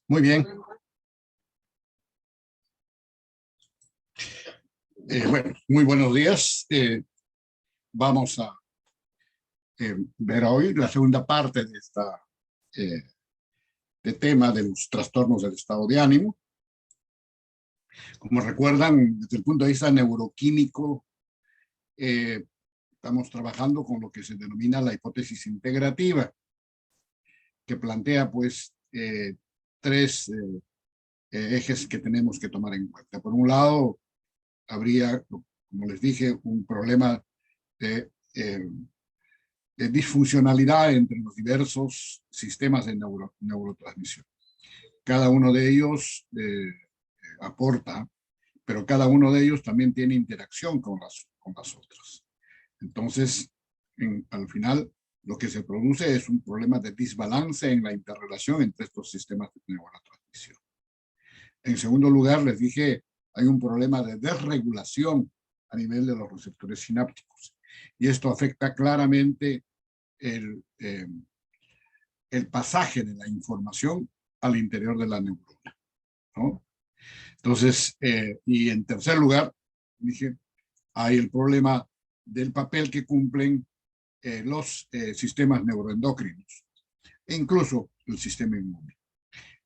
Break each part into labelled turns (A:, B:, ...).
A: Muy bien. Bueno, muy buenos días. Vamos a ver hoy la segunda parte de de tema de los trastornos del estado de ánimo. Como recuerdan, desde el punto de vista neuroquímico, estamos trabajando con lo que se denomina la hipótesis integrativa, que plantea pues tres ejes que tenemos que tomar en cuenta. Por un lado, habría, como les dije, un problema de disfuncionalidad entre los diversos sistemas de neurotransmisión. Cada uno de ellos aporta, pero cada uno de ellos también tiene interacción con las otras. Entonces, al final, lo que se produce es un problema de desbalance en la interrelación entre estos sistemas de neurotransmisión. En segundo lugar, les dije, hay un problema de desregulación a nivel de los receptores sinápticos. Y esto afecta claramente el pasaje de la información al interior de la neurona, ¿no? Entonces, y en tercer lugar, dije, hay el problema del papel que cumplen los sistemas neuroendocrinos, e incluso el sistema inmune.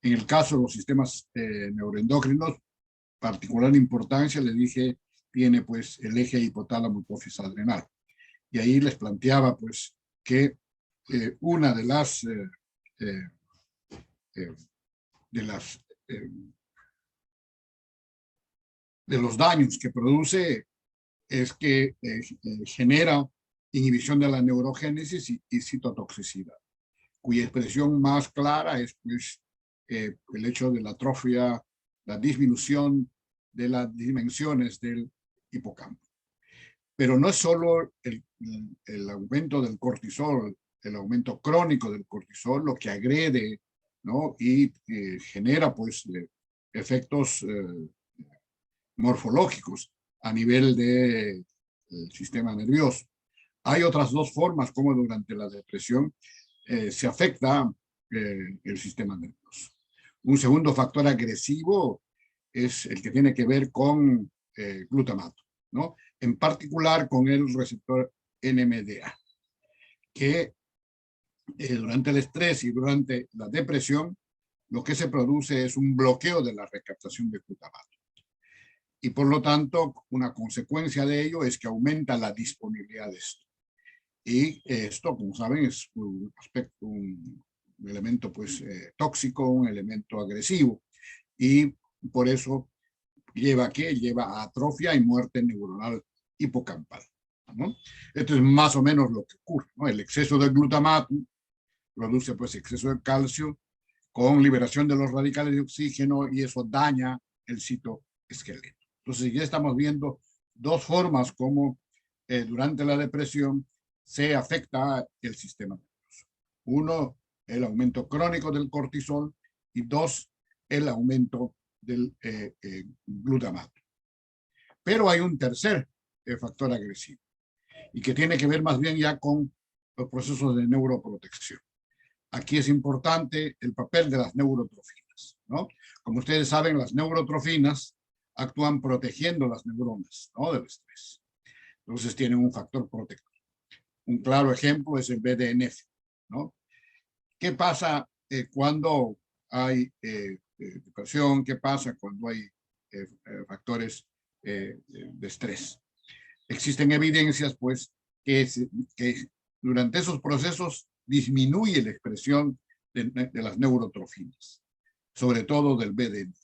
A: En el caso de los sistemas neuroendocrinos, particular importancia, les dije, tiene pues el eje hipotálamo hipófisis adrenal. Y ahí les planteaba pues que una de las de los daños que produce es que genera inhibición de la neurogénesis y citotoxicidad, cuya expresión más clara es pues, el hecho de la atrofia, la disminución de las dimensiones del hipocampo. Pero no es solo el aumento del cortisol, el aumento crónico del cortisol, lo que agrede, ¿no? Y genera pues efectos morfológicos a nivel del sistema nervioso. Hay otras dos formas como durante la depresión se afecta el sistema nervioso. Un segundo factor agresivo es el que tiene que ver con glutamato, ¿no? En particular con el receptor NMDA, que durante el estrés y durante la depresión, lo que se produce es un bloqueo de la recaptación de glutamato. Y por lo tanto, una consecuencia de ello es que aumenta la disponibilidad de esto. Y esto, como saben, es un aspecto, un elemento pues tóxico, un elemento agresivo. Y por eso lleva a ¿qué? Lleva a atrofia y muerte neuronal hipocampal, ¿no? Esto es más o menos lo que ocurre, ¿no? El exceso de glutamato produce pues exceso de calcio con liberación de los radicales de oxígeno y eso daña el citoesqueleto. Entonces ya estamos viendo dos formas como durante la depresión se afecta el sistema nervioso. Uno, el aumento crónico del cortisol y dos, el aumento del glutamato. Pero hay un tercer factor agresivo y que tiene que ver más bien ya con los procesos de neuroprotección. Aquí es importante el papel de las neurotrofinas, ¿no? Como ustedes saben, las neurotrofinas actúan protegiendo las neuronas, ¿no? Del estrés. Entonces tienen un factor protector. Un claro ejemplo es el BDNF, ¿no? ¿Qué pasa cuando hay depresión? ¿Qué pasa cuando hay factores de estrés? Existen evidencias, pues, que durante esos procesos disminuye la expresión de las neurotrofinas, sobre todo del BDNF,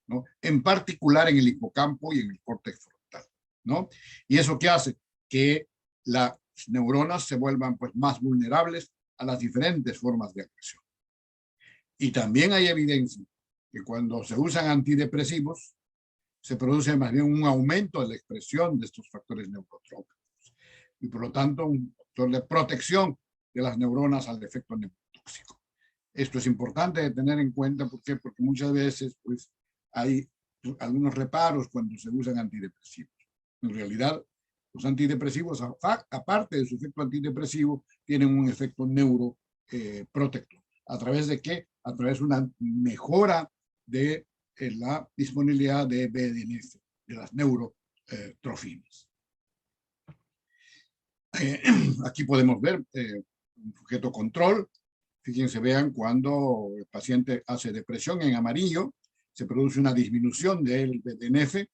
A: ¿no? En particular en el hipocampo y en el córtex frontal, ¿no? ¿Y eso qué hace? Que las neuronas se vuelvan pues, más vulnerables a las diferentes formas de agresión. Y también hay evidencia que cuando se usan antidepresivos, se produce más bien un aumento de la expresión de estos factores neurotrópicos y por lo tanto un factor de protección de las neuronas al efecto neurotóxico. Esto es importante de tener en cuenta porque muchas veces pues, hay algunos reparos cuando se usan antidepresivos. En realidad, los antidepresivos, aparte de su efecto antidepresivo, tienen un efecto neuroprotector. ¿A través de qué? a través de una mejora de la disponibilidad de BDNF, de las neurotrofinas. Aquí podemos ver un sujeto control. Fíjense, vean, cuando el paciente hace depresión en amarillo, se produce una disminución del BDNF,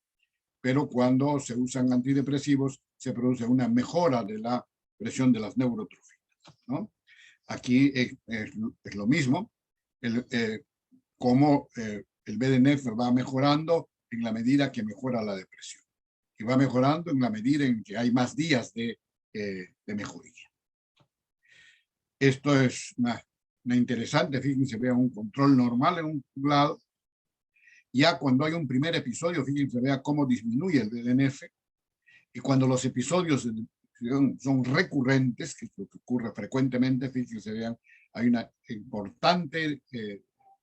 A: pero cuando se usan antidepresivos, se produce una mejora de la presión de las neurotrofinas, ¿no? Aquí es lo mismo, cómo el BDNF va mejorando en la medida que mejora la depresión. Y va mejorando en la medida en que hay más días de mejoría. Esto es una interesante, fíjense, vean un control normal en un lado. Ya cuando hay un primer episodio, fíjense, vea cómo disminuye el BDNF. Y cuando los episodios son recurrentes, que es lo que ocurre frecuentemente, fíjense, vean, hay una importante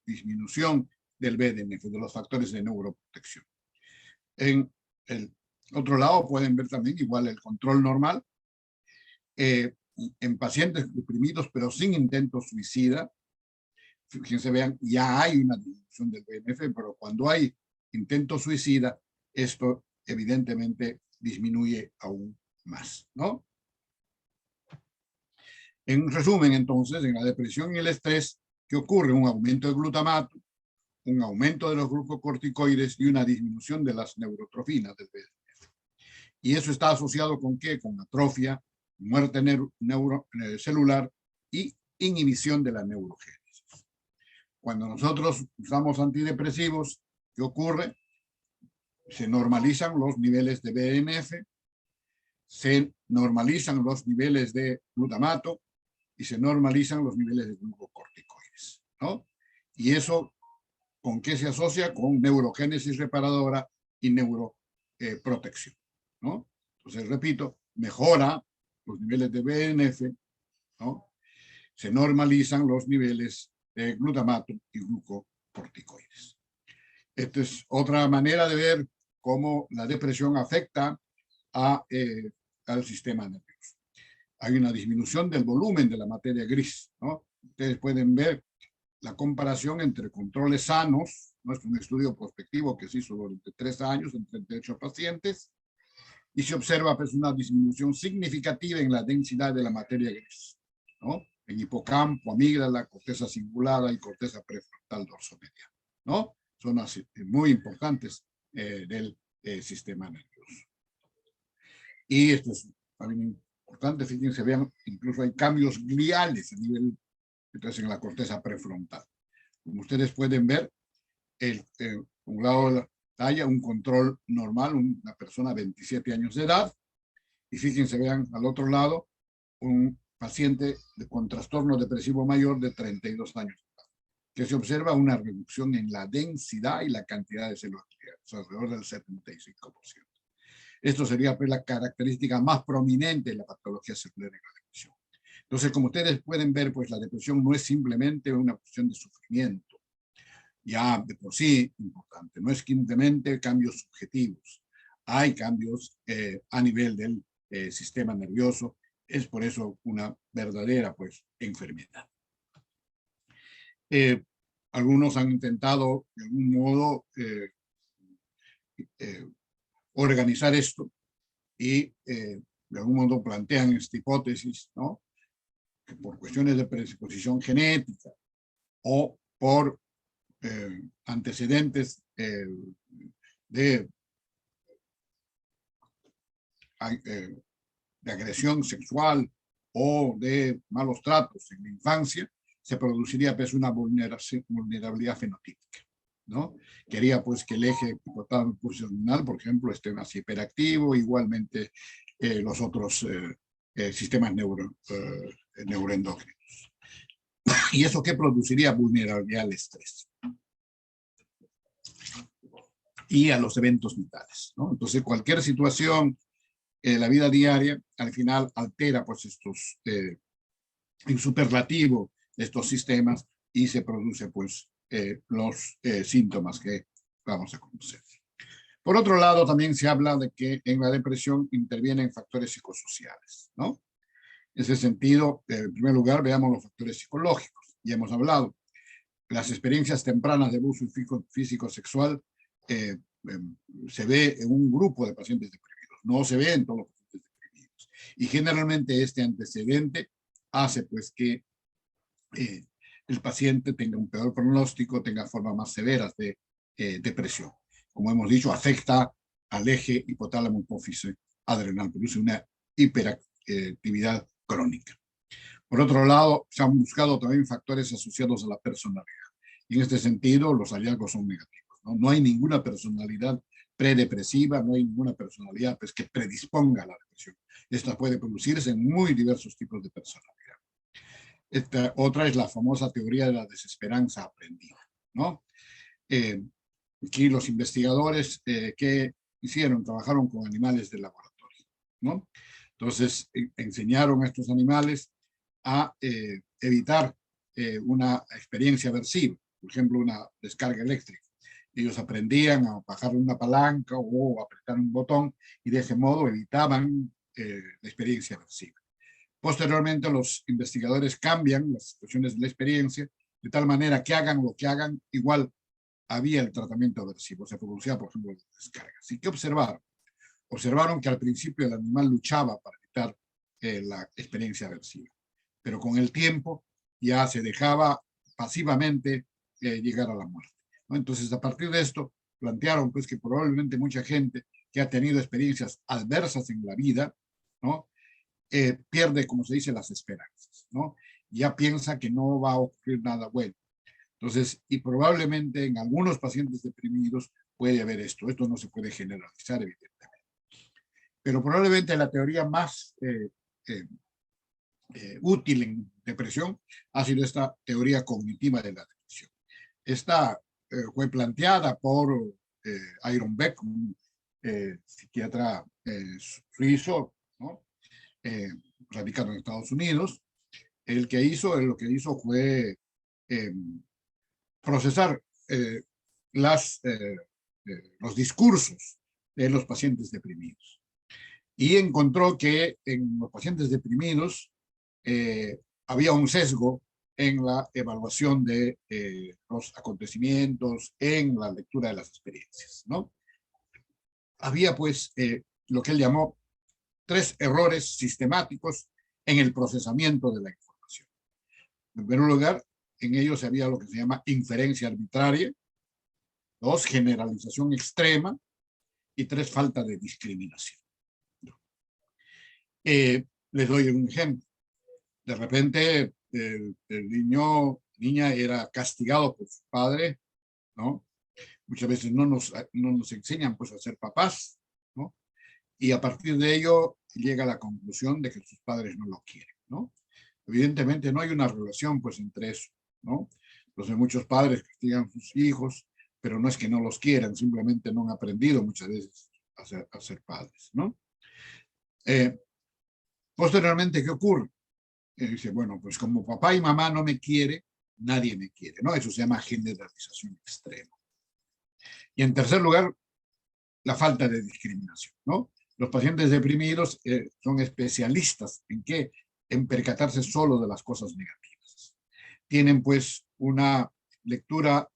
A: disminución del BDNF, de los factores de neuroprotección. En el otro lado pueden ver también igual el control normal. En pacientes deprimidos pero sin intento suicida, fíjense, vean, ya hay una disminución del BDNF, pero cuando hay intento suicida, esto evidentemente disminuye aún más, ¿no? En resumen, entonces, en la depresión y el estrés, ¿qué ocurre? Un aumento del glutamato, un aumento de los glucocorticoides y una disminución de las neurotrofinas del BDNF. ¿Y eso está asociado con qué? Con atrofia, muerte celular y inhibición de la neurogénesis. Cuando nosotros usamos antidepresivos, ¿qué ocurre? Se normalizan los niveles de BDNF, se normalizan los niveles de glutamato y se normalizan los niveles de glucocorticoides, ¿no? Y eso, ¿con qué se asocia? Con neurogénesis reparadora y neuroprotección, ¿no? Entonces, repito, mejora los niveles de BDNF, ¿no? Se normalizan los niveles de glutamato y glucocorticoides. Esta es otra manera de ver cómo la depresión afecta al sistema nervioso. Hay una disminución del volumen de la materia gris, ¿no? Ustedes pueden ver la comparación entre controles sanos, ¿no? Es un estudio prospectivo que se hizo durante 3 años en 38 pacientes, y se observa pues una disminución significativa en la densidad de la materia gris, ¿no? En hipocampo, amígdala, corteza cingulada y corteza prefrontal dorsomediana, ¿no? Son así, muy importantes del sistema nervioso. Y esto es también importante, fíjense, vean, incluso hay cambios gliales a nivel, entonces, en la corteza prefrontal. Como ustedes pueden ver, un lado de la talla, un control normal, una persona de 27 años de edad, y fíjense, vean, al otro lado, un paciente con trastorno depresivo mayor de 32 años, que se observa una reducción en la densidad y la cantidad de células gliales, alrededor del 75%. Esto sería pues la característica más prominente de la patología celular en la depresión. Entonces, como ustedes pueden ver, pues la depresión no es simplemente una cuestión de sufrimiento, ya de por sí importante, no es simplemente cambios subjetivos, hay cambios a nivel del sistema nervioso, es por eso una verdadera pues enfermedad. Algunos han intentado de algún modo organizar esto y de algún modo plantean esta hipótesis, ¿no? Que por cuestiones de predisposición genética o por antecedentes de agresión sexual o de malos tratos en la infancia, se produciría pues una vulnerabilidad fenotípica, ¿no? Quería pues que el eje hipotálamo pulsional, por ejemplo, esté más hiperactivo, igualmente los otros sistemas neuroendocrinos. ¿Y eso qué produciría? Vulnerabilidad al estrés y a los eventos vitales, ¿no? Entonces, cualquier situación en la vida diaria, al final altera pues estos, en superlativo, estos sistemas y se produce pues los síntomas que vamos a conocer. Por otro lado, también se habla de que en la depresión intervienen factores psicosociales, ¿no? En ese sentido, en primer lugar, veamos los factores psicológicos. Ya hemos hablado, las experiencias tempranas de abuso físico-sexual se ve en un grupo de pacientes deprimidos, no se ve en todos los pacientes deprimidos. Y generalmente este antecedente hace pues que el paciente tenga un peor pronóstico, tenga formas más severas de depresión. Como hemos dicho, afecta al eje hipotálamo hipófisis adrenal, produce una hiperactividad crónica. Por otro lado, se han buscado también factores asociados a la personalidad. Y en este sentido, los hallazgos son negativos, ¿no? No hay ninguna personalidad predepresiva, no hay ninguna personalidad pues, que predisponga a la depresión. Esta puede producirse en muy diversos tipos de personalidad. Esta otra es la famosa teoría de la desesperanza aprendida, ¿no? Aquí los investigadores que hicieron, trabajaron con animales de laboratorio, ¿no? Entonces, enseñaron a estos animales a evitar una experiencia aversiva, por ejemplo, una descarga eléctrica. Ellos aprendían a bajar una palanca o apretar un botón y de ese modo evitaban la experiencia aversiva. Posteriormente, los investigadores cambian las situaciones de la experiencia de tal manera que hagan lo que hagan, igual había el tratamiento aversivo, se producía, por ejemplo, la descarga. Así que observaron. Observaron que al principio el animal luchaba para evitar la experiencia aversiva, pero con el tiempo ya se dejaba pasivamente llegar a la muerte, ¿no? Entonces, a partir de esto, plantearon pues, que probablemente mucha gente que ha tenido experiencias adversas en la vida, ¿no? Pierde, como se dice, las esperanzas, ¿no? Ya piensa que no va a ocurrir nada bueno. Entonces, y probablemente en algunos pacientes deprimidos puede haber esto. Esto no se puede generalizar, evidentemente. Pero probablemente la teoría más útil en depresión ha sido esta teoría cognitiva de la depresión. Esta fue planteada por Aaron Beck, un psiquiatra suizo, ¿no? Radicado en Estados Unidos. Lo que hizo fue procesar los discursos de los pacientes deprimidos. Y encontró que en los pacientes deprimidos había un sesgo en la evaluación de los acontecimientos, en la lectura de las experiencias, ¿no? Había pues lo que él llamó 3 errores sistemáticos en el procesamiento de la información. En primer lugar, en ellos había lo que se llama inferencia arbitraria, 2, generalización extrema, y 3, falta de discriminación. Les doy un ejemplo. De repente, el niña era castigado por su padre, ¿no? Muchas veces no nos enseñan pues, a ser papás, ¿no? Y a partir de ello llega a la conclusión de que sus padres no lo quieren, ¿no? Evidentemente no hay una relación pues entre eso, ¿no? Entonces muchos padres castigan a sus hijos, pero no es que no los quieran, simplemente no han aprendido muchas veces a ser padres, ¿no? Posteriormente, ¿qué ocurre? Dice, bueno, pues como papá y mamá no me quiere, nadie me quiere, ¿no? Eso se llama generalización extrema. Y en tercer lugar, la falta de discriminación, ¿no? Los pacientes deprimidos son especialistas en qué, en percatarse solo de las cosas negativas. Tienen pues una lectura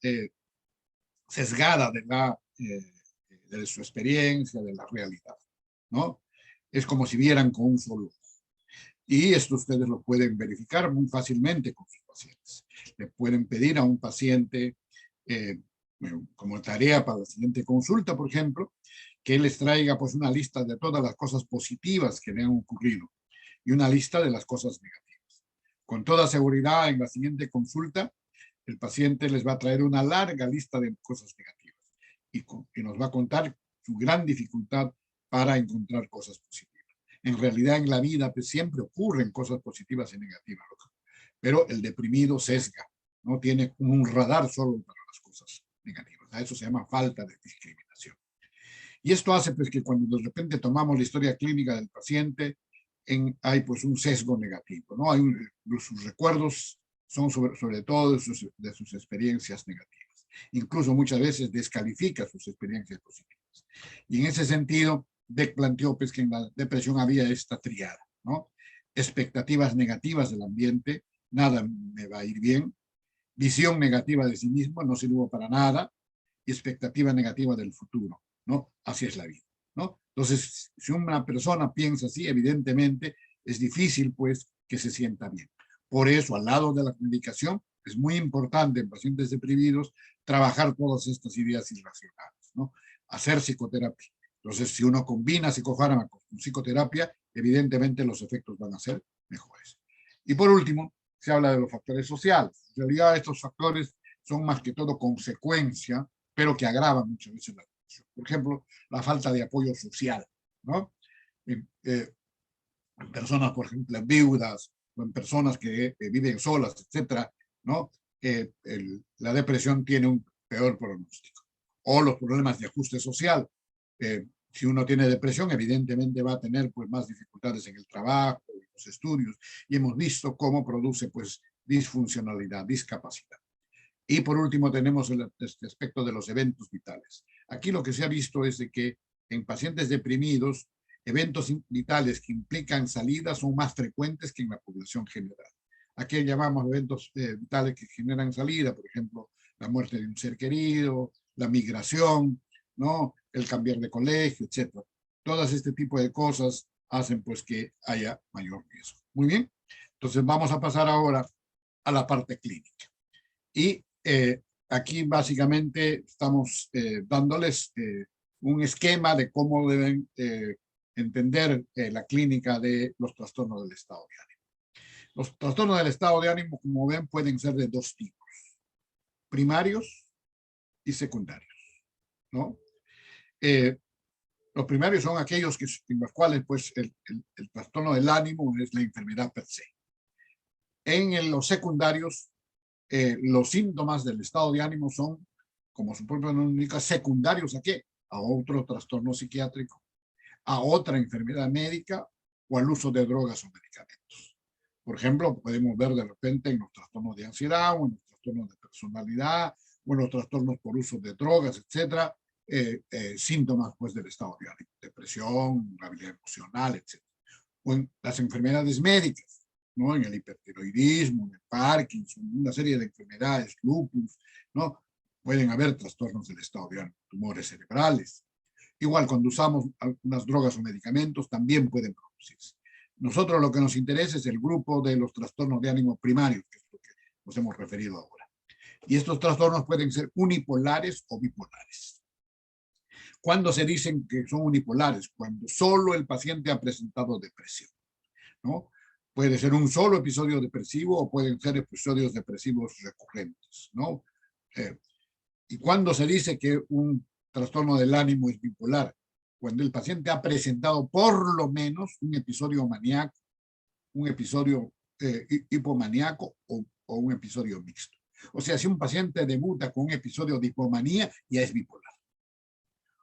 A: sesgada de su experiencia, de la realidad, ¿no? Es como si vieran con un solo ojo. Y esto ustedes lo pueden verificar muy fácilmente con sus pacientes. Le pueden pedir a un paciente, como tarea para la siguiente consulta, por ejemplo, que les traiga pues una lista de todas las cosas positivas que le han ocurrido y una lista de las cosas negativas. Con toda seguridad, en la siguiente consulta, el paciente les va a traer una larga lista de cosas negativas y nos va a contar su gran dificultad para encontrar cosas positivas. En realidad, en la vida pues, siempre ocurren cosas positivas y negativas, pero el deprimido sesga, no tiene un radar solo para las cosas negativas. A eso se llama falta de discriminación. Y esto hace pues, que cuando de repente tomamos la historia clínica del paciente, hay pues un sesgo negativo, ¿no? Sus recuerdos son sobre todo de sus experiencias negativas. Incluso muchas veces descalifica sus experiencias positivas. Y en ese sentido, Beck planteó pues, que en la depresión había esta triada, ¿no? Expectativas negativas del ambiente, nada me va a ir bien, visión negativa de sí mismo, no sirvo para nada, y expectativa negativa del futuro, ¿no? Así es la vida, ¿no? Entonces, si una persona piensa así, evidentemente es difícil, pues, que se sienta bien. Por eso, al lado de la medicación, es muy importante en pacientes deprimidos trabajar todas estas ideas irracionales, ¿no? Hacer psicoterapia. Entonces, si uno combina psicofármacos con psicoterapia, evidentemente los efectos van a ser mejores. Y por último, se habla de los factores sociales. En realidad, estos factores son más que todo consecuencia, pero que agravan muchas veces la depresión. Por ejemplo, la falta de apoyo social, ¿no? En personas, por ejemplo, viudas, o en personas que viven solas, etcétera, ¿no? La depresión tiene un peor pronóstico. O los problemas de ajuste social. Si uno tiene depresión, evidentemente va a tener pues, más dificultades en el trabajo, en los estudios, y hemos visto cómo produce pues, disfuncionalidad, discapacidad. Y por último tenemos este aspecto de los eventos vitales. Aquí lo que se ha visto es de que en pacientes deprimidos, eventos vitales que implican salidas son más frecuentes que en la población general. Aquí llamamos eventos vitales que generan salida, por ejemplo, la muerte de un ser querido, la migración, ¿no? El cambiar de colegio, etc. Todas este tipo de cosas hacen pues que haya mayor riesgo. Muy bien, entonces vamos a pasar ahora a la parte clínica. Y aquí básicamente estamos dándoles un esquema de cómo deben entender la clínica de los trastornos del estado de ánimo. Los trastornos del estado de ánimo, como ven, pueden ser de dos tipos, primarios y secundarios, ¿no? Los primarios son aquellos en los cuales pues, el trastorno del ánimo es la enfermedad per se. En los secundarios, los síntomas del estado de ánimo son, como su propio nombre indica, secundarios ¿a qué? A otro trastorno psiquiátrico, a otra enfermedad médica o al uso de drogas o medicamentos. Por ejemplo, podemos ver de repente en los trastornos de ansiedad o en los trastornos de personalidad o en los trastornos por uso de drogas, etcétera, síntomas pues, del estado de ánimo, depresión, habilidad emocional, etcétera. O en las enfermedades médicas, ¿no? En el hipertiroidismo, en el Parkinson, una serie de enfermedades, lupus, ¿no? Pueden haber trastornos del estado de ánimo, tumores cerebrales. Igual cuando usamos algunas drogas o medicamentos también pueden producirse. Nosotros lo que nos interesa es el grupo de los trastornos de ánimo primarios, que es lo que nos hemos referido ahora. Y estos trastornos pueden ser unipolares o bipolares. ¿Cuándo se dicen que son unipolares? Cuando solo el paciente ha presentado depresión, ¿no? Puede ser un solo episodio depresivo o pueden ser episodios depresivos recurrentes, ¿no? ¿Y cuándo se dice que un trastorno del ánimo es bipolar? Cuando el paciente ha presentado por lo menos un episodio maníaco, un episodio hipomaníaco o un episodio mixto. O sea, si un paciente debuta con un episodio de hipomanía, ya es bipolar.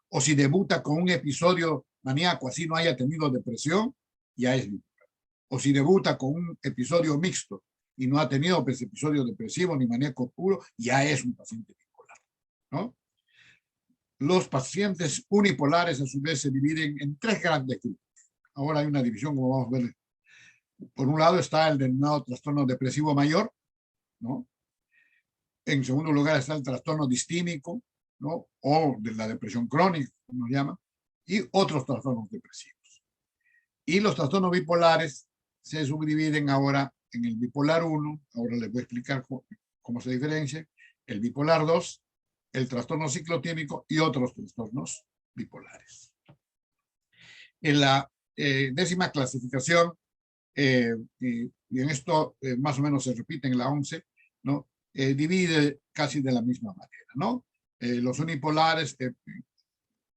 A: O si debuta con un episodio maníaco, así no haya tenido depresión, ya es bipolar. O si debuta con un episodio mixto y no ha tenido pues, episodio depresivo ni maníaco puro, ya es un paciente bipolar, ¿no? Los pacientes unipolares a su vez se dividen en tres grandes grupos. Ahora hay una división, como vamos a ver. Por un lado está el denominado trastorno depresivo mayor, ¿no? En segundo lugar está el trastorno distímico, ¿no? O de la depresión crónica, como nos llama, y otros trastornos depresivos. Y los trastornos bipolares se subdividen ahora en el bipolar 1, ahora les voy a explicar cómo se diferencia, el bipolar 2, el trastorno ciclotímico y otros trastornos bipolares. En la décima clasificación, y en esto más o menos se repite en la 11, ¿no? Divide casi de la misma manera, ¿no? Los unipolares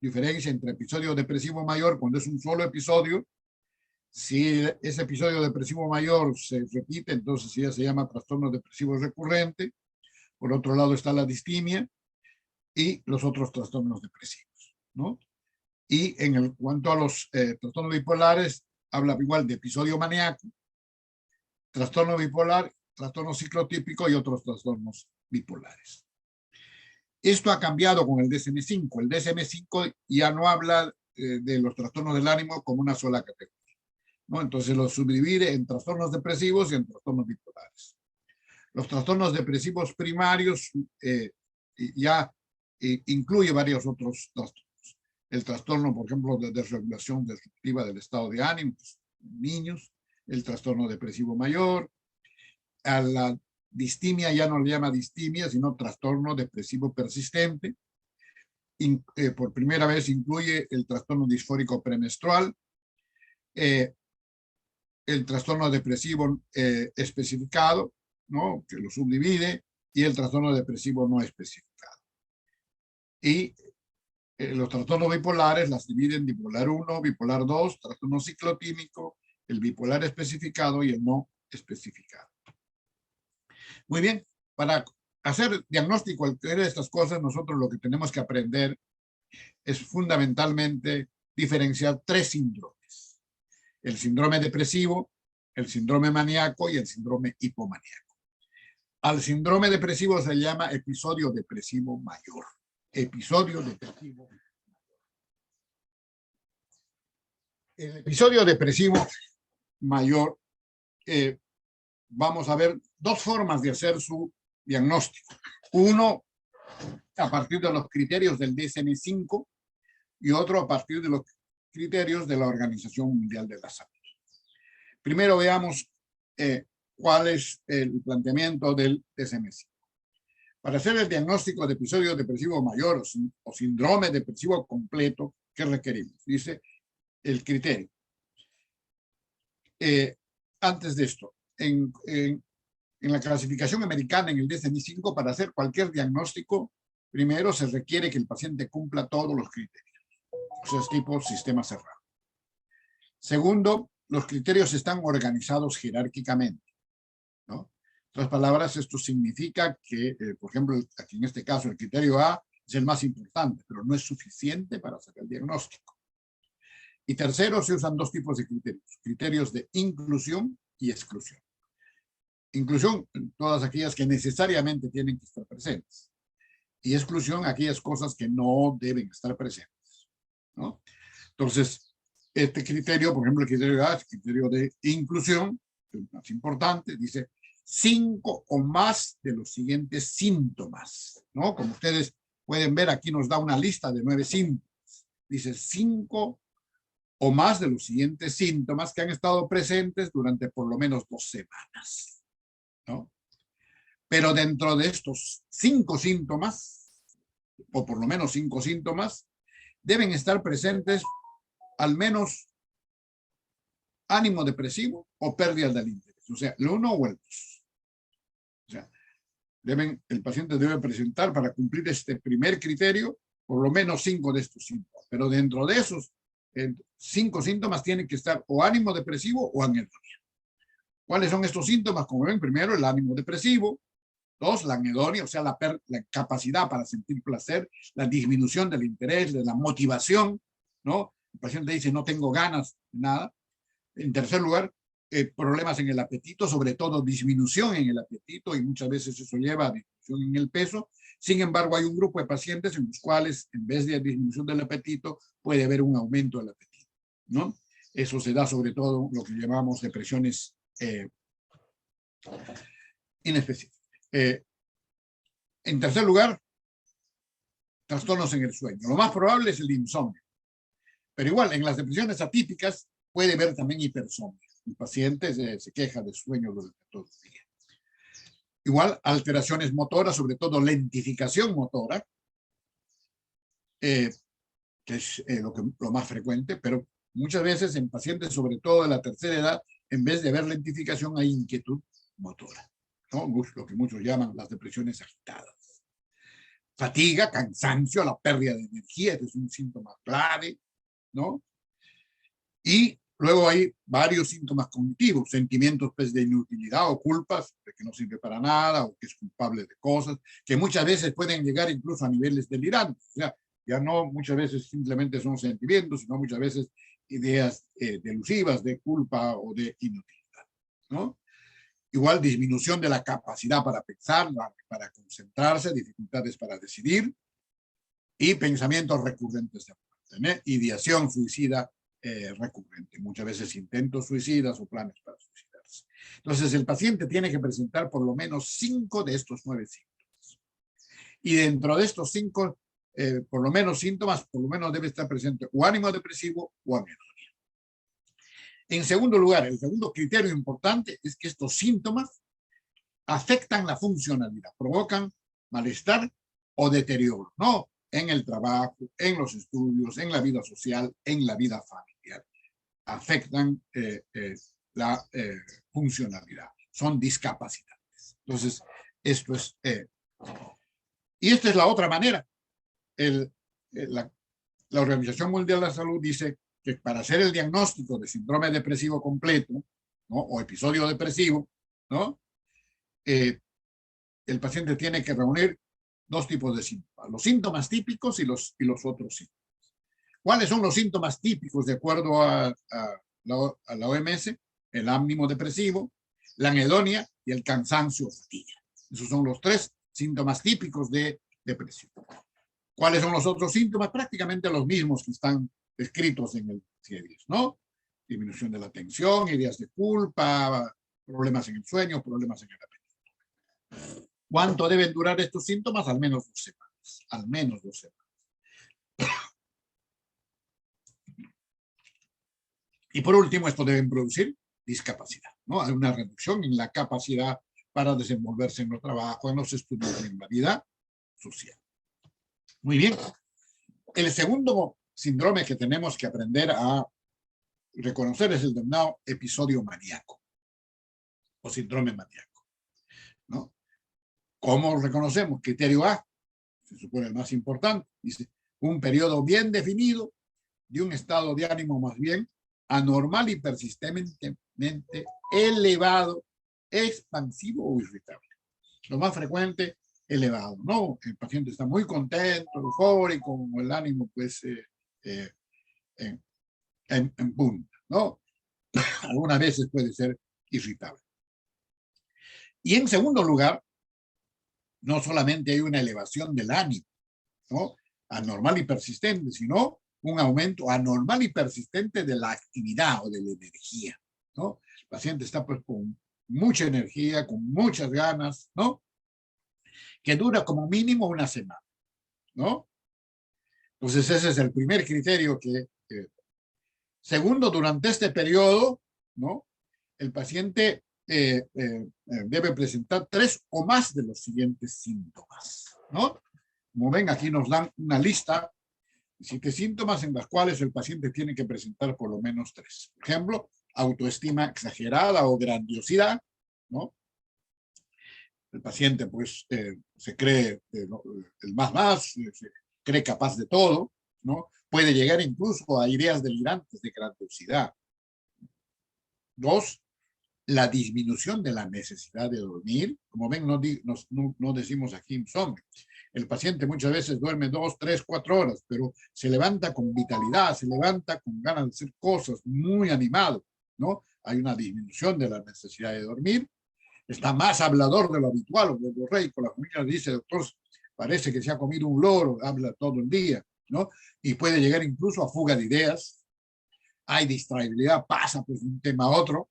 A: diferencia entre episodio depresivo mayor cuando es un solo episodio. Si ese episodio depresivo mayor se repite, entonces ya se llama trastorno depresivo recurrente. Por otro lado está la distimia y los otros trastornos depresivos, ¿no? Y en cuanto a los trastornos bipolares, habla igual de episodio maníaco, trastorno bipolar, trastorno ciclotípico y otros trastornos bipolares. Esto ha cambiado con el DSM-5. El DSM-5 ya no habla de los trastornos del ánimo como una sola categoría, ¿no? Entonces los subdivide en trastornos depresivos y en trastornos bipolares. Los trastornos depresivos primarios ya incluye varios otros trastornos. El trastorno, por ejemplo, de desregulación destructiva del estado de ánimo, niños, el trastorno depresivo mayor, a la distimia ya no le llama distimia, sino trastorno depresivo persistente. Por primera vez incluye el trastorno disfórico premenstrual, el trastorno depresivo especificado, ¿no?, que lo subdivide, y el trastorno depresivo no especificado. Y los trastornos bipolares las dividen en bipolar 1, bipolar 2, trastorno ciclotímico, el bipolar especificado y el no especificado. Muy bien, para hacer diagnóstico de cualquiera de estas cosas, nosotros lo que tenemos que aprender es fundamentalmente diferenciar tres síndromes: el síndrome depresivo, el síndrome maníaco y el síndrome hipomaníaco. Al síndrome depresivo se llama episodio depresivo mayor. Episodio depresivo mayor. El episodio depresivo mayor, vamos a ver dos formas de hacer su diagnóstico. Uno, a partir de los criterios del DSM-5, y otro a partir de los criterios de la Organización Mundial de la Salud. Primero veamos cuál es el planteamiento del DSM-5. Para hacer el diagnóstico de episodio depresivo mayor o síndrome depresivo completo, ¿qué requerimos? Dice el criterio. Antes de esto, en la clasificación americana, en el DSM-5, para hacer cualquier diagnóstico, primero se requiere que el paciente cumpla todos los criterios. O sea, es tipo sistema cerrado. Segundo, los criterios están organizados jerárquicamente, ¿no? En otras palabras, esto significa que, por ejemplo, aquí en este caso el criterio A es el más importante, pero no es suficiente para hacer el diagnóstico. Y tercero, se usan dos tipos de criterios: criterios de inclusión y exclusión. Inclusión, todas aquellas que necesariamente tienen que estar presentes, y exclusión, aquellas cosas que no deben estar presentes, ¿no? Entonces, este criterio, por ejemplo, el criterio A, el criterio de inclusión, el más importante, dice 5 o más de los siguientes síntomas, ¿no? Como ustedes pueden ver, aquí nos da una lista de 9 síntomas. Dice 5 o más de los siguientes síntomas que han estado presentes durante por lo menos 2 semanas, ¿no? Pero dentro de estos 5 síntomas, o por lo menos 5 síntomas, deben estar presentes al menos ánimo depresivo o pérdida del interés. O sea, el uno o el dos. O sea, el paciente debe presentar, para cumplir este primer criterio, por lo menos 5 de estos síntomas. Pero dentro de esos 5 síntomas tienen que estar o ánimo depresivo o anedonia. ¿Cuáles son estos síntomas? Como ven, primero el ánimo depresivo. 2, la anedonia, o sea, la capacidad para sentir placer, la disminución del interés, de la motivación, ¿no? El paciente dice, no tengo ganas de nada. En tercer lugar, problemas en el apetito, sobre todo disminución en el apetito, y muchas veces eso lleva a disminución en el peso. Sin embargo, hay un grupo de pacientes en los cuales, en vez de disminución del apetito, puede haber un aumento del apetito, ¿no? Eso se da sobre todo lo que llamamos depresiones inespecíficas. En tercer lugar, trastornos en el sueño. Lo más probable es el insomnio. Pero igual, en las depresiones atípicas puede haber también hipersomnio. El paciente se queja de sueño durante todo el día. Igual, alteraciones motoras, sobre todo lentificación motora, que es lo más frecuente, pero muchas veces en pacientes, sobre todo de la tercera edad, en vez de haber lentificación, hay inquietud motora, ¿no? Lo que muchos llaman las depresiones agitadas. Fatiga, cansancio, la pérdida de energía, este es un síntoma clave, ¿no? Y luego hay varios síntomas cognitivos, sentimientos pues, de inutilidad o culpas, de que no sirve para nada o que es culpable de cosas, que muchas veces pueden llegar incluso a niveles delirantes. O sea, ya no muchas veces simplemente son sentimientos, sino muchas veces ideas delusivas de culpa o de inutilidad, ¿no? Igual disminución de la capacidad para pensar, para concentrarse, dificultades para decidir y pensamientos recurrentes de muerte, ¿no? Ideación suicida recurrente, muchas veces intentos suicidas o planes para suicidarse. Entonces, el paciente tiene que presentar por lo menos 5 de estos 9 síntomas. Y dentro de estos 5, por lo menos síntomas, por lo menos debe estar presente o ánimo depresivo o anedonia. En segundo lugar, el segundo criterio importante es que estos síntomas afectan la funcionalidad, provocan malestar o deterioro, ¿no? En el trabajo, en los estudios, en la vida social, en la vida familiar. Afectan la funcionalidad, son discapacitantes. Entonces, esto es... y esta es la otra manera. La Organización Mundial de la Salud dice que para hacer el diagnóstico de síndrome depresivo completo, ¿no? O episodio depresivo, ¿no? El paciente tiene que reunir 2 tipos de síntomas, los síntomas típicos y los otros síntomas. ¿Cuáles son los síntomas típicos de acuerdo a la OMS? El ánimo depresivo, la anedonia y el cansancio o fatiga. Esos son los 3 síntomas típicos de depresión. ¿Cuáles son los otros síntomas? Prácticamente los mismos que están descritos en el CIE-10, ¿no? Disminución de la atención, ideas de culpa, problemas en el sueño, problemas en el apetito. ¿Cuánto deben durar estos síntomas? Al menos 2 semanas. Al menos 2 semanas. Y por último, esto deben producir discapacidad, ¿no? Hay una reducción en la capacidad para desenvolverse en los trabajos, en los estudios, en la vida social. Muy bien. El segundo síndrome que tenemos que aprender a reconocer es el denominado episodio maníaco o síndrome maníaco, ¿no? ¿Cómo lo reconocemos? Criterio A, se supone el más importante, dice un periodo bien definido de un estado de ánimo más bien anormal y persistentemente elevado, expansivo o irritable. Lo más frecuente, elevado, ¿no? El paciente está muy contento, eufórico, el ánimo pues en punta, ¿no? Algunas veces puede ser irritable. Y en segundo lugar, no solamente hay una elevación del ánimo, ¿no? Anormal y persistente, sino un aumento anormal y persistente de la actividad o de la energía, ¿no? El paciente está pues con mucha energía, con muchas ganas, ¿no? Que dura como mínimo una semana, ¿no? Entonces ese es el primer criterio que... Segundo, durante este periodo, ¿no? El paciente debe presentar 3 o más de los siguientes síntomas, ¿no? Como ven, aquí nos dan una lista de 7 síntomas en las cuales el paciente tiene que presentar por lo menos 3. Por ejemplo, autoestima exagerada o grandiosidad, ¿no? El paciente, pues, se cree el más, se cree capaz de todo, ¿no? Puede llegar incluso a ideas delirantes de grandiosidad. 2, la disminución de la necesidad de dormir. Como ven, no decimos aquí insomnio. El paciente muchas veces duerme 2, 3, 4 horas, pero se levanta con vitalidad, se levanta con ganas de hacer cosas, muy animado, ¿no? Hay una disminución de la necesidad de dormir. Está más hablador de lo habitual, o de lo rey, con la familia le dice, doctor, parece que se ha comido un loro, habla todo el día, ¿no? Y puede llegar incluso a fuga de ideas. Hay distraibilidad, pasa pues de un tema a otro,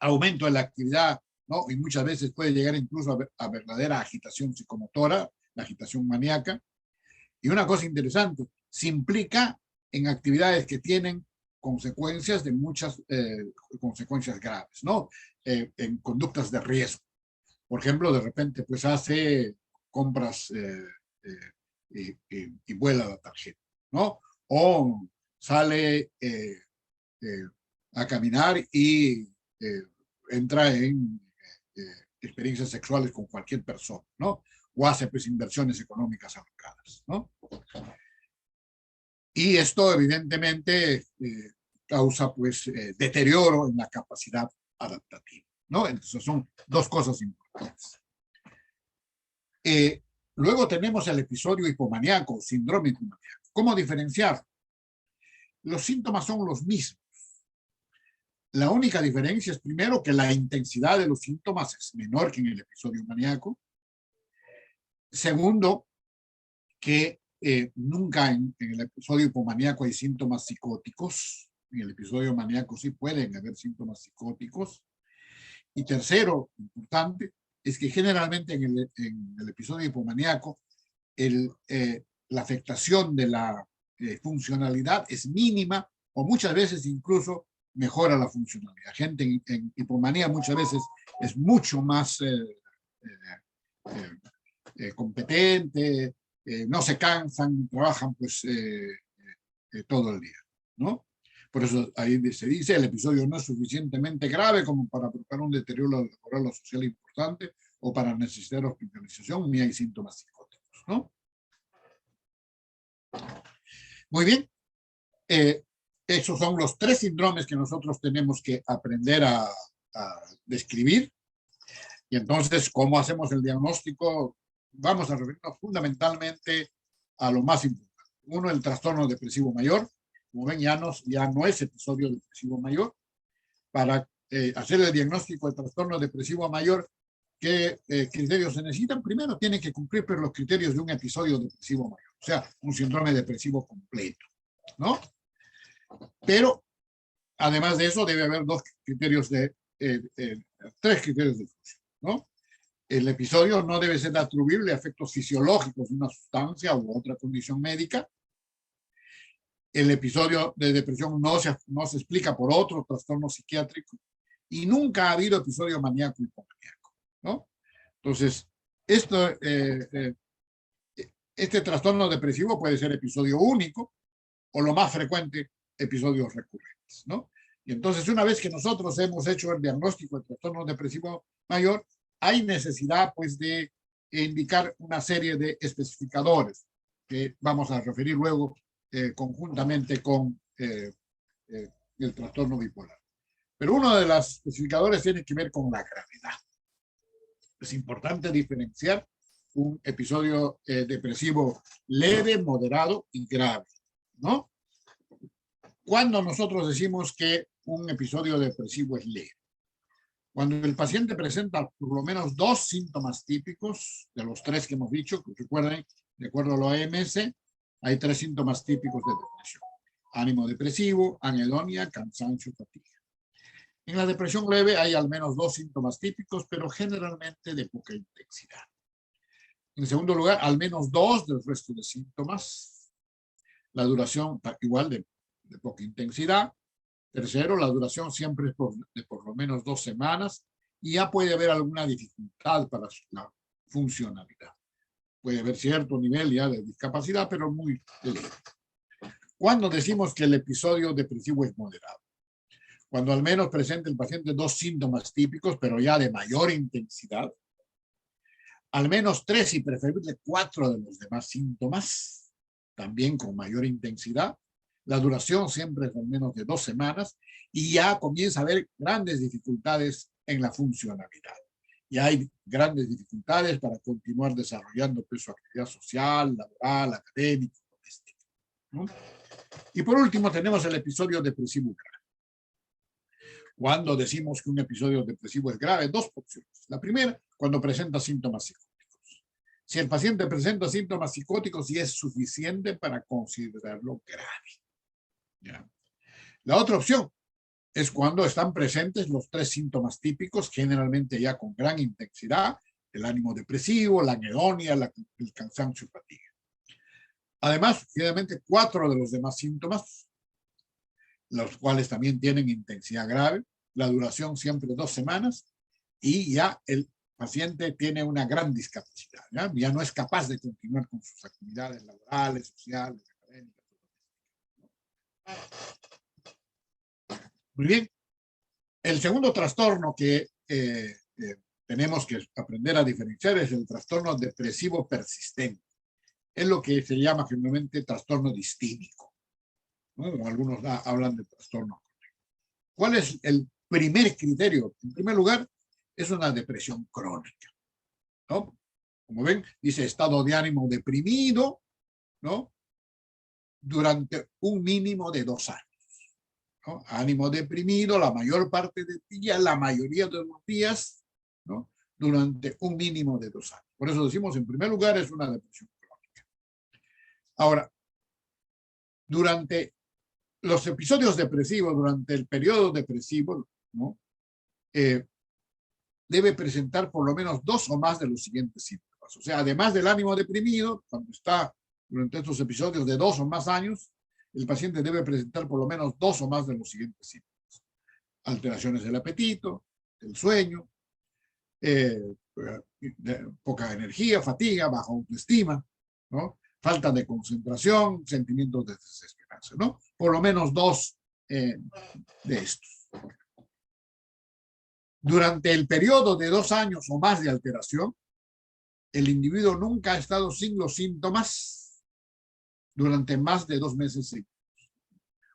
A: aumento de la actividad, ¿no? Y muchas veces puede llegar incluso a verdadera agitación psicomotora, la agitación maníaca. Y una cosa interesante, se implica en actividades que tienen consecuencias de muchas consecuencias graves, ¿no? En conductas de riesgo. Por ejemplo, de repente pues hace compras y vuela la tarjeta, ¿no? O sale a caminar y entra en experiencias sexuales con cualquier persona, ¿no? O hace pues inversiones económicas alocadas, ¿no? Y esto evidentemente causa pues deterioro en la capacidad adaptativa, ¿no? Entonces son 2 cosas importantes. Luego tenemos el episodio hipomaníaco, síndrome hipomaníaco. ¿Cómo diferenciar? Los síntomas son los mismos. La única diferencia es, primero, que la intensidad de los síntomas es menor que en el episodio maníaco. Segundo, que nunca en el episodio hipomaníaco hay síntomas psicóticos. En el episodio maníaco sí pueden haber síntomas psicóticos. Y tercero, importante, es que generalmente en el episodio hipomaníaco la afectación de la funcionalidad es mínima o muchas veces incluso mejora la funcionalidad. Gente en hipomanía muchas veces es mucho más competente, no se cansan, trabajan pues todo el día, ¿no? Por eso ahí se dice, el episodio no es suficientemente grave como para provocar un deterioro laboral o social importante o para necesitar hospitalización, ni hay síntomas psicóticos, ¿no? Muy bien. Esos son los 3 síndromes que nosotros tenemos que aprender a describir. Y entonces, ¿cómo hacemos el diagnóstico? Vamos a referirnos fundamentalmente a lo más importante. Uno, el trastorno depresivo mayor. Como ven, ya no es episodio depresivo mayor. Para hacer el diagnóstico del trastorno depresivo mayor, ¿qué criterios se necesitan? Primero, tiene que cumplir los criterios de un episodio depresivo mayor, o sea, un síndrome depresivo completo, ¿no? Pero, además de eso, debe haber 3 criterios de función, ¿no? El episodio no debe ser atribuible a efectos fisiológicos de una sustancia u otra condición médica. El episodio de depresión no se explica por otro trastorno psiquiátrico y nunca ha habido episodio maníaco hipomaníaco, ¿no? Entonces, este trastorno depresivo puede ser episodio único o lo más frecuente, episodios recurrentes, ¿no? Y entonces, una vez que nosotros hemos hecho el diagnóstico del trastorno depresivo mayor, hay necesidad, pues, de indicar una serie de especificadores que vamos a referir luego conjuntamente con el trastorno bipolar. Pero uno de los especificadores tiene que ver con la gravedad. Es importante diferenciar un episodio depresivo leve, moderado y grave, ¿no? Cuando nosotros decimos que un episodio depresivo es leve, cuando el paciente presenta por lo menos 2 síntomas típicos de los 3 que hemos dicho, que recuerden, de acuerdo a la OMS, hay 3 síntomas típicos de depresión: ánimo depresivo, anedonia, cansancio, fatiga. En la depresión leve hay al menos 2 síntomas típicos, pero generalmente de poca intensidad. En segundo lugar, al menos 2 del resto de síntomas. La duración igual de poca intensidad. Tercero, la duración siempre es de por lo menos 2 semanas y ya puede haber alguna dificultad para la funcionalidad. Puede haber cierto nivel ya de discapacidad, pero muy leve. ¿Cuándo decimos que el episodio depresivo es moderado? Cuando al menos presenta el paciente 2 síntomas típicos, pero ya de mayor intensidad. Al menos 3 y preferiblemente 4 de los demás síntomas, también con mayor intensidad. La duración siempre es al menos de 2 semanas y ya comienza a haber grandes dificultades en la funcionalidad. Y hay grandes dificultades para continuar desarrollando su actividad social, laboral, académica, doméstica, ¿no? Y por último tenemos el episodio depresivo grave. Cuando decimos que un episodio depresivo es grave, 2 opciones. La primera, cuando presenta síntomas psicóticos. Si el paciente presenta síntomas psicóticos, sí es suficiente para considerarlo grave. ¿Ya? La otra opción es cuando están presentes los 3 síntomas típicos, generalmente ya con gran intensidad: el ánimo depresivo, la anedonia, el cansancio y fatiga. Además, generalmente 4 de los demás síntomas, los cuales también tienen intensidad grave, la duración siempre 2 semanas, y ya el paciente tiene una gran discapacidad, ya no es capaz de continuar con sus actividades laborales, sociales, académicas. Muy bien. El segundo trastorno que tenemos que aprender a diferenciar es el trastorno depresivo persistente. Es lo que se llama generalmente trastorno distímico, ¿no? O algunos hablan de trastorno. ¿Cuál es el primer criterio? En primer lugar, es una depresión crónica, ¿no? Como ven, dice estado de ánimo deprimido, ¿no? Durante un mínimo de 2 años. ¿No? Ánimo deprimido la mayor parte del día, la mayoría de los días, ¿no? Durante un mínimo de 2 años. Por eso decimos, en primer lugar, es una depresión crónica. Ahora, durante los episodios depresivos, durante el periodo depresivo, ¿no? debe presentar por lo menos 2 o más de los siguientes síntomas. O sea, además del ánimo deprimido, cuando está durante estos episodios de 2 o más años, el paciente debe presentar por lo menos 2 o más de los siguientes síntomas: alteraciones del apetito, del sueño, poca energía, fatiga, baja autoestima, ¿no? Falta de concentración, sentimientos de desesperanza, ¿no? Por lo menos 2 de estos. Durante el periodo de 2 años o más de alteración, el individuo nunca ha estado sin los síntomas durante más de 2 meses seguidos.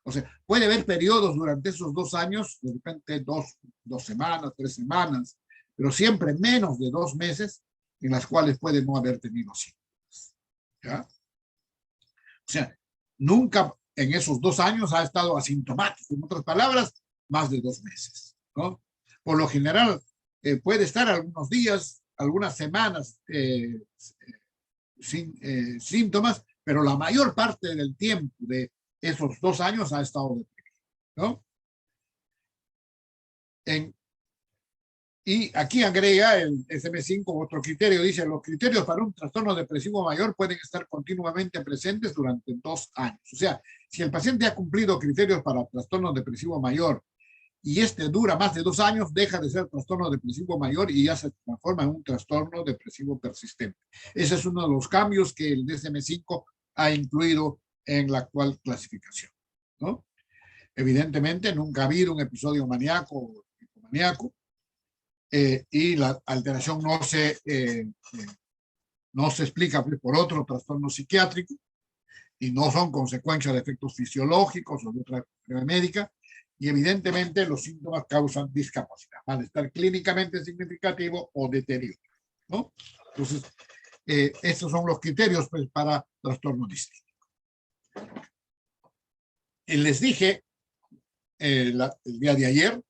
A: O sea, puede haber periodos durante esos 2 años, de repente 2 semanas, 3 semanas, pero siempre menos de 2 meses en las cuales puede no haber tenido síntomas. ¿Ya? O sea, nunca en esos 2 años ha estado asintomático. En otras palabras, más de 2 meses, ¿no? Por lo general, puede estar algunos días, algunas semanas sin síntomas, pero la mayor parte del tiempo de esos 2 años ha estado deprimido, ¿no? Y aquí agrega el DSM-5 otro criterio, dice: los criterios para un trastorno depresivo mayor pueden estar continuamente presentes durante 2 años. O sea, si el paciente ha cumplido criterios para trastorno depresivo mayor y este dura más de 2 años, deja de ser trastorno depresivo mayor y ya se transforma en un trastorno depresivo persistente. Ese es uno de los cambios que el DSM-5 ha incluido en la actual clasificación, ¿no? Evidentemente, nunca ha habido un episodio maníaco o hipomaníaco, y la alteración no se explica por otro trastorno psiquiátrico y no son consecuencias de efectos fisiológicos o de otra enfermedad médica, y evidentemente los síntomas causan discapacidad, malestar clínicamente significativo o deterioro, ¿no? Entonces, estos son los criterios, pues, para trastorno distímico. Les dije el día de ayer